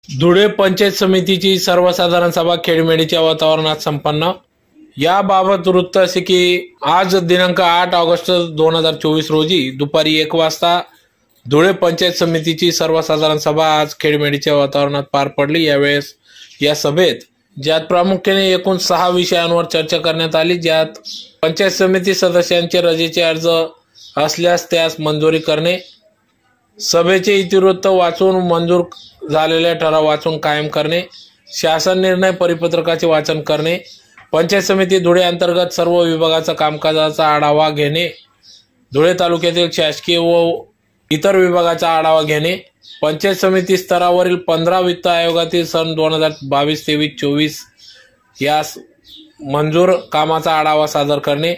धुळे पंचायत समितीची सर्वसाधारण सभा खेळमेळीच्या वातावरणात संपन्न। याबाबत वृत्त असे की आज दिनांक 8 ऑगस्ट 2024 रोजी दुपारी 1 वाजता धुळे पंचायत समितीची सर्वसाधारण सभा आज खेळमेळीच्या वातावरणात पार पडली। यावेळेस या सभेत ज्यात प्रामुख्याने एकूण 6 विषयांवर चर्चा करण्यात आली, ज्यात पंचायत समिती सदस्यांचे रजेचे अर्ज असल्यास त्यास मंजुरी करणे, सभेचे इतिवृत्त वाचून मंजूर झालेले ठराव वाचून कायम करणे, शासन निर्णय परिपत्रकाचे वाचन करणे, पंचायत समिती धुळे अंतर्गत सर्व विभागाचा कामकाजाचा आढावा घेणे, धुळे तालुक्यातील शासकीय व इतर विभागाचा आढावा घेणे, पंचायत समिती स्तरावरील 15 वित्त आयोगातील सन 2022-23-24 या मंजूर कामाचा आढावा सादर करणे,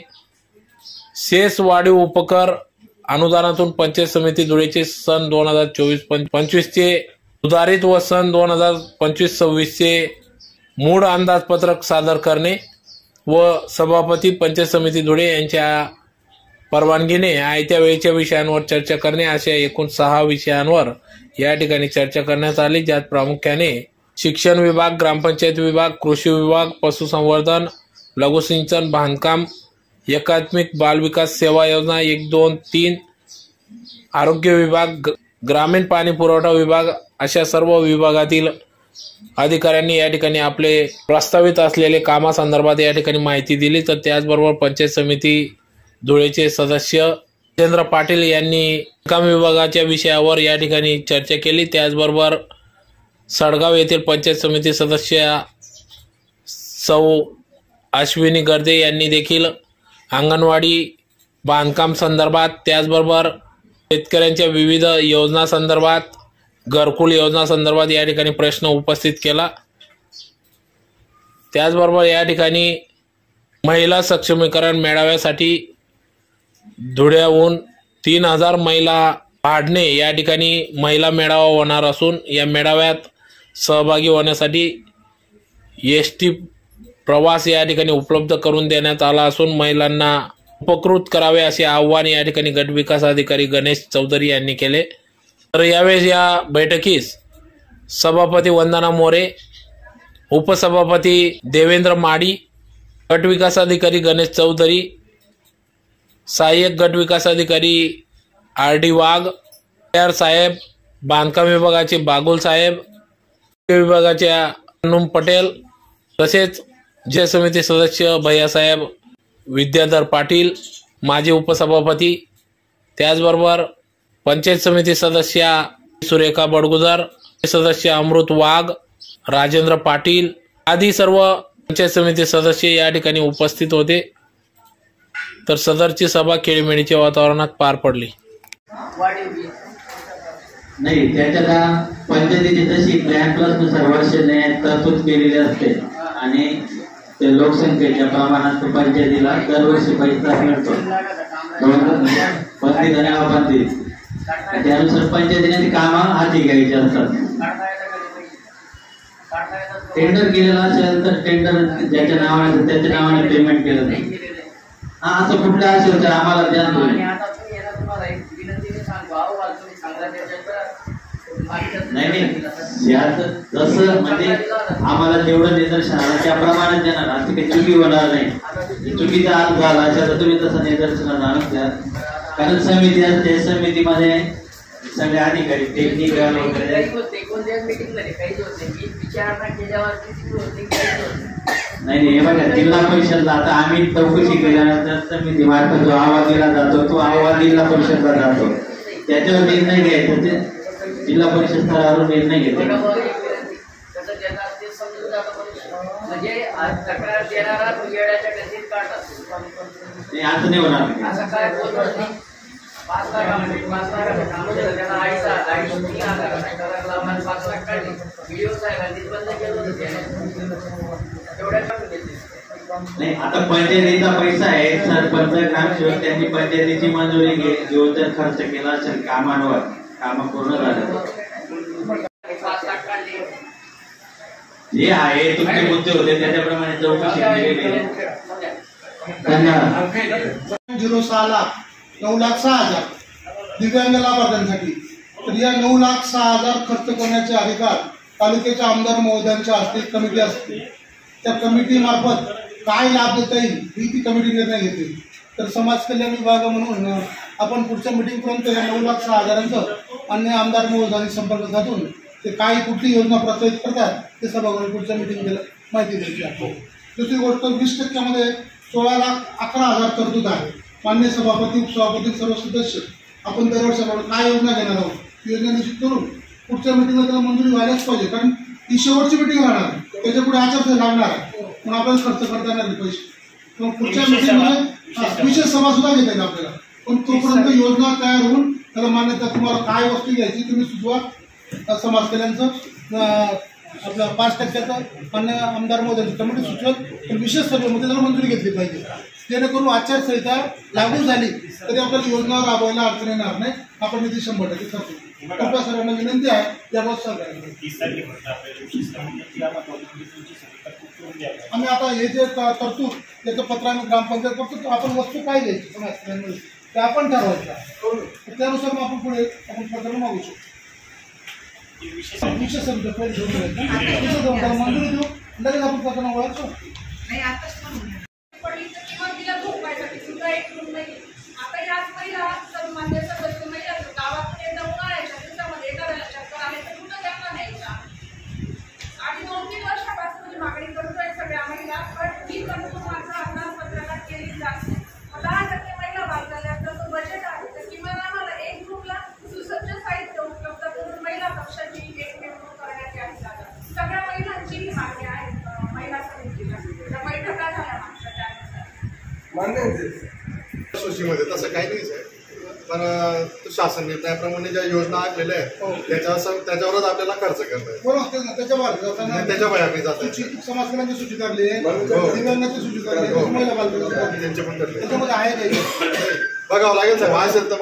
सेस वाढीव उपकर अनुदानातून पंचायत समिती धुळेचे सन 2024-25 चे सुधारित व सन 2025-26 चे मूळ अंदाजपत्रक सादर करणे व सभापती पंचायत समिती धुळे यांच्या परवानगीने आयत्या वेळेच्या विषयांवर चर्चा करणे अशा एकूण 6 विषयांवर या ठिकाणी चर्चा करण्यात आली, ज्यात प्रामुख्याने शिक्षण विभाग, ग्रामपंचायत विभाग, कृषी विभाग, पशुसंवर्धन, लघुसिंचन, बांधकाम, एकात्मिक बाल विकास सेवा योजना 1, 2, 3, आरोग्य विभाग, ग्रामीण पाणी पुरवठा विभाग अशा सर्व विभागातील अधिकाऱ्यांनी या ठिकाणी आपले प्रस्तावित असलेले कामासंदर्भात या ठिकाणी माहिती दिली। तर त्याचबरोबर पंचायत समिती धुळेचे सदस्य राजेंद्र पाटील यांनी काम विभागाच्या विषयावर या ठिकाणी चर्चा केली। त्याचबरोबर सडगाव येथील पंचायत समिती सदस्य सौ अश्विनी गर्दे यांनी देखील अंगणवाडी बांधकाम संदर्भात, त्याचबरोबर शेतकऱ्यांच्या विविध योजना संदर्भात, घरकुल योजना संदर्भात या ठिकाणी प्रश्न उपस्थित केला। त्याचबरोबर या ठिकाणी महिला सक्षमीकरण मेळाव्यासाठी धुळ्याहून 3000 महिला पाडणे या ठिकाणी महिला मेळावा होणार असून या मेळाव्यात सहभागी होण्यासाठी एसटी प्रवास या ठिकाणी उपलब्ध करून देण्यात आला असून महिलांना उपकृत करावे असे आवाहन या ठिकाणी गट विकास अधिकारी गणेश चौधरी यांनी केले। तर यावेळेस या बैठकीस सभापती वंदना मोरे, उपसभापती देवेंद्र माडी, गट विकास अधिकारी गणेश चौधरी, सहाय्यक गट विकास अधिकारी RD वाघ, PR साहेब, बांधकाम विभागाचे बागुल साहेब, विभागाच्या अनुम पटेल, तसेच जे समिती सदस्य भैयासाहेब विद्याधर पाटील, माजी उपसभापती, त्याचबरोबर पंचायत समिती सदस्य सुरेखा बडगुजर, सदस्य अमृत वाघ, राजेंद्र पाटील आदी सर्व पंचायत समिती सदस्य या ठिकाणी उपस्थित होते। तर सदरची सभा खेळमेळीच्या वातावरणात पार पडली। नाही, त्याच्याला पंचायतीची तशी प्लॅन प्लस सर्वर्षने तरतूद केलेली असते आणि ते लोकसंख्येच्या प्रमाणात पंचायतीला दरवर्षी पैसा मिळतो, पंचायत आणि अबाधित, त्यानुसार पंचायतीने कामं हाती घ्यायची असतात। टेंडर केलेला असेल तर टेंडर ज्याच्या नावाने त्याच्या नावाने पेमेंट केलं जाईल। असं कुठलं असेल तर आम्हाला द्या। नाही, यात जसं म्हणजे आम्हाला जेवढं निदर्शन आलं त्याप्रमाणे देणार, असं काही चुकी होणार नाही। चुकीचा अर्ज झाला असेल तर तुम्ही तसं निदर्शनात आणून द्या, कारण समिती असते, समितीमध्ये सगळे अधिकारी टेक्निकल वगैरे नाही। हे बघा, जिल्हा परिषदला आता आम्ही चौकशी केल्यानंतर समिती मार्फत जो अहवाल दिला जातो तो अहवाल जिल्हा परिषदला जातो, त्याच्यावर निर्णय घ्यायचा, जिल्हा परिषद स्तरावर निर्णय घेते। असं नाही होणार। नाही, आता पंचायतीचा पैसा आहे, सरपंच ग्रामसेवक त्यांनी पंचायतीची मंजुरी घेऊन जर खर्च केला असेल कामांवर, काम पूर्ण झालं जे आहे तुमचे मुद्दे होते त्याच्याप्रमाणे चौकशी केलेली आहे। धन्यवाद। 06 लाख 9,06,000 दिव्यांग लाभार्थ्यांसाठी, तर या 9,06,000 खर्च करण्याचे अधिकार तालुक्याच्या आमदार महोदयांच्या हस्ते कमिटी असते. त्या कमिटीमार्फत काय लाभ देता येईल ही ती कमिटी निर्णय घेते. तर समाज कल्याण विभाग म्हणून आपण पुढच्या मीटिंगपर्यंत या 9,06,000चं अन्य आमदार महोदयांनी संपर्क साधून ते काय कुठली योजना प्रचलित करतात ते सभागृहात पुढच्या मीटिंगला माहिती द्यायची आहे. दुसरी गोष्ट 20% 16,11,000 तरतूद आहे. मान्य सभापती उपसभापती सर्व सदस्य आपण दरवर्षी काय योजना घेणार आहोत योजना निश्चित करून पुढच्या मीटिंगला त्याला मंजुरी व्हायलाच पाहिजे. कारण ही शेवटची मीटिंग राहणार त्याच्या पुढे आचारसंहिता लागणार आहे. पण आपल्याला खर्च करता येणार पैसे. मग पुढच्या मीटिंगमध्ये विशेष सभा सुद्धा घेता येईल आपल्याला. पण तोपर्यंत योजना तयार होऊन त्याला मान्यता तुम्हाला काय वस्तू घ्यायची तुम्ही सुचवा. समाज कल्याणचं आपलं 5% मान्य आमदार महोदयांची कमिटी सुचवत पण विशेष सभेमध्ये त्याला मंजुरी घेतली पाहिजे. जेणेकरून आचारसंहिता लागू झाली तरी आपल्याला योजना राबवायला अडचण येणार नाही. आपण निधी 100% करतो. कृपया सर्वांना विनंती आहे याबाबत आम्ही आता हे जे तरतूद त्याचं पत्राने ग्रामपंचायत करतो आपण वस्तू काय घ्यायची समाज कल्याणमध्ये ते आपण ठरवायचं. त्यानुसार मग आपण पुढे आपण प्रकरण मागू शकतो. विशेष मंजुरी देऊ लगेच आपण प्रकरण वळायचो. मागणी करतोय सगळ्या महिला पण ही तरतूद मात्र अंदाजपत्रकात केली जाते. 10% महिला भाग झाल्या तर तो बजेट आहे तर किमान आम्हाला एक ग्रुपला सुसज्ज साहित्य उपलब्ध करून महिला पक्षाची एक नेमणूक करण्यात यावी लागेल. सगळ्या महिलांची ही मागणी आहे. महिला समितीला त्या बैठका झाल्या मागच्या त्यानुसार मान्य सोशीमध्ये तसं काही नाहीच आहे. पण शासन निर्णयाप्रमाणे ज्या योजना आखलेल्या आहेत त्याच्यावरच आपल्याला खर्च करता येईल. त्याच्या बाहेर जात समाज कल्याणची सूची काढली दिव्यांगाची सूची काढली महिला बालकांची त्यांचे पण करले त्याच्यामध्ये आहे काही बघावं लागेल साहेब. असेल तर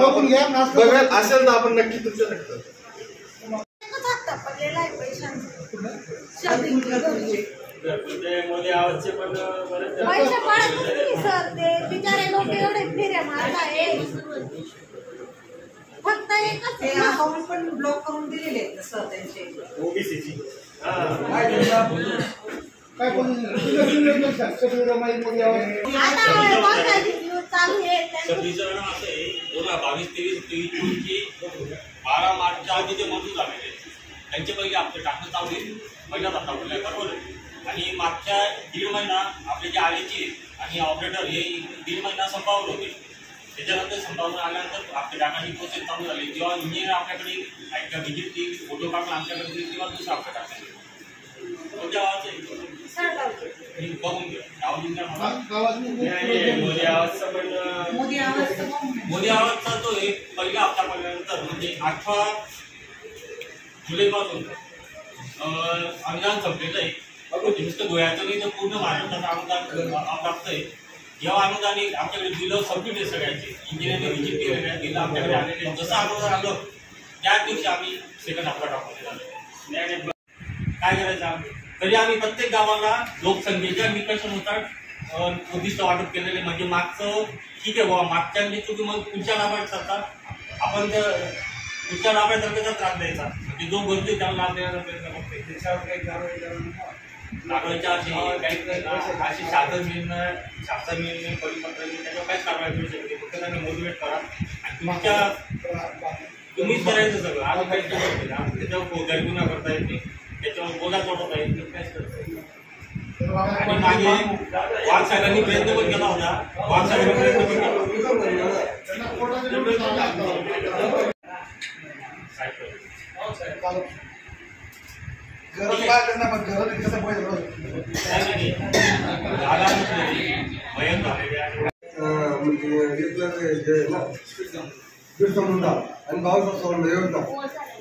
बघायला असेल तर आपण नक्की तुमच्याकडे मोदी आवाजचे पण पैसे पडत नाही सर. ते बिचारे लोक एवढे फेऱ्या मारताय. फक्त एकच अकाउंट पण ब्लॉक करून दिलेले आहेत सर त्यांचे ओबीसीची. काय पण चालू आहे. 12 मार्चच्या आधी ते मंजूर झालेले त्यांचे पहिले आपले टाकणं चालू आहे. पहिला धक्का पडलाय बरोबर. आणि मागच्या 1.5 महिना आपले जे आलेची आणि ऑपरेटर हे 1.5 महिना संपावर होते. त्याच्यानंतर संपावर आल्यानंतर आपल्या टाकाची प्रोसेस चालू झाली. जेव्हा इंजिनियर आपल्याकडे एकदा व्हिजिट ती फोटो काढून आमच्याकडे दिली तेव्हा दुसरा आपल्या टाकायचं तुमच्या गावाचं बघून घ्या. मोदी आवाजचा पण मोदी आवाजचा तो एक पहिला हप्ता पडल्यानंतर म्हणजे 18 जुलैपासून अनुदान संपलेलं आहे. नुसतं गोव्याचं नाही तर पूर्ण महाराष्ट्राचं अनुदान प्राप्त आहे. जेव्हा अनुदान आमच्याकडे दिलं सबमिट आहे सगळ्यांचे इंजिनिअरने व्हिजिट केलेलं आहे दिलं आमच्याकडे आलेले जसं अनुदान आलं त्याच दिवशी आम्ही सेकंड हप्ता टाकून काय करायचं तरी आम्ही प्रत्येक गावाला लोकसंख्येच्या निकषानुसार उद्दिष्ट वाटप केलेले. म्हणजे मागचं ठीक आहे बाबा मागच्या चुकी मग पुढच्या लाभार्थ्याचा आपण पुढच्या लाभार्थ्याचा त्रास द्यायचा म्हणजे जो गरजू त्याला लाभ देण्याचा प्रयत्न करते. त्याच्यावर काही कारवाई लागवायच्या अशी शासन निर्णय परिपत्र त्याच्यावर काहीच कारवाई करू शकते. फक्त त्यांना मोटिवेट करा आणि तुम्हीच करायचं सगळं. आम्ही काहीच करतो आम्ही त्याच्यावर गैरगुन्हा करता येत नाही. त्याच्यावर बोला तोडवता येत नाही. काहीच करता येत नाही. आणि मागे वाघ साहेबांनी प्रयत्न पण केला होता. वाघ साहेबांनी प्रयत्न पण केला बिरसा मुंडा आणि बाबासाहेब सोडलं योजना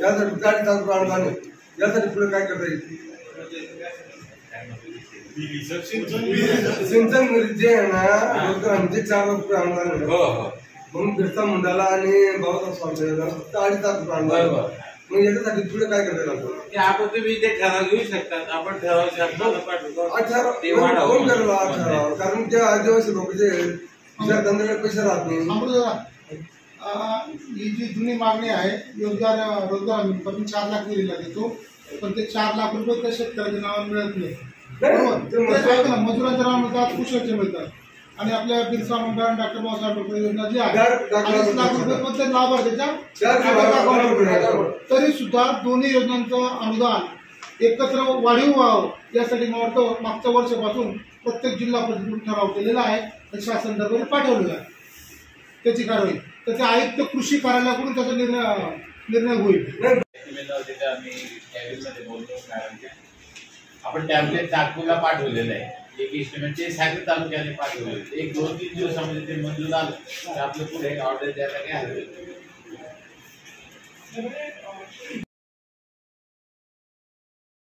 यासाठी गाडी चालू आणून यासाठी पुढे काय करता येईल. सिंचन जे आहे ना रोजगारांचे 4 लाख रुपये अनुदान म्हणून बिरसा मुंडाला आणि बाबासाहेब सोडलं फक्त 2.5 लाख रुपये अनुदान. मग याच्यासाठी पुढे काय करता येईल. आपण तुम्ही ते ठराव घेऊ शकतात. आपण ठराव कारण ते आदिवासी लोक जे धंद्याकडे पैसे राहत नाही. ही जी जुनी मागणी आहे रोजगार 4 लाख मुलीला देतो पण ते 4 लाख रुपये त्या शेतकऱ्याच्या नावावर मिळत नाही. बरोबर, तेच ऐका ना, मजुरांच्या नावावर मिळतात, कुशलचे मिळतात. आणि आपल्या बिरसा मुंडा डॉक्टर बाबासाहेब आंबेडकर योजना जी आहे 40 लाख रुपये पण ते लाभार्थ्याच्या तरी सुद्धा दोन्ही योजनांचं अनुदान एकत्र वाढीव व्हावं यासाठी मला वाटतं मागच्या वर्षापासून प्रत्येक जिल्हा परिषदेतून ठराव केलेला आहे, तर शासन दरबारी पाठवलेला आहे त्याची कारवाई. तर ते आयुक्त कृषी कार्यालयाकडून त्याचा निर्णय होईल. आपण टॅबलेट नागपूरला पाठवलेलं आहे, एक इस्टिमेट ते साखर तालुक्याने पाठवलेलं, 1-2-3 दिवसामध्ये ते मंजूर झालं तर आपलं पुढे ऑर्डर द्यायला काय हरकत नाही.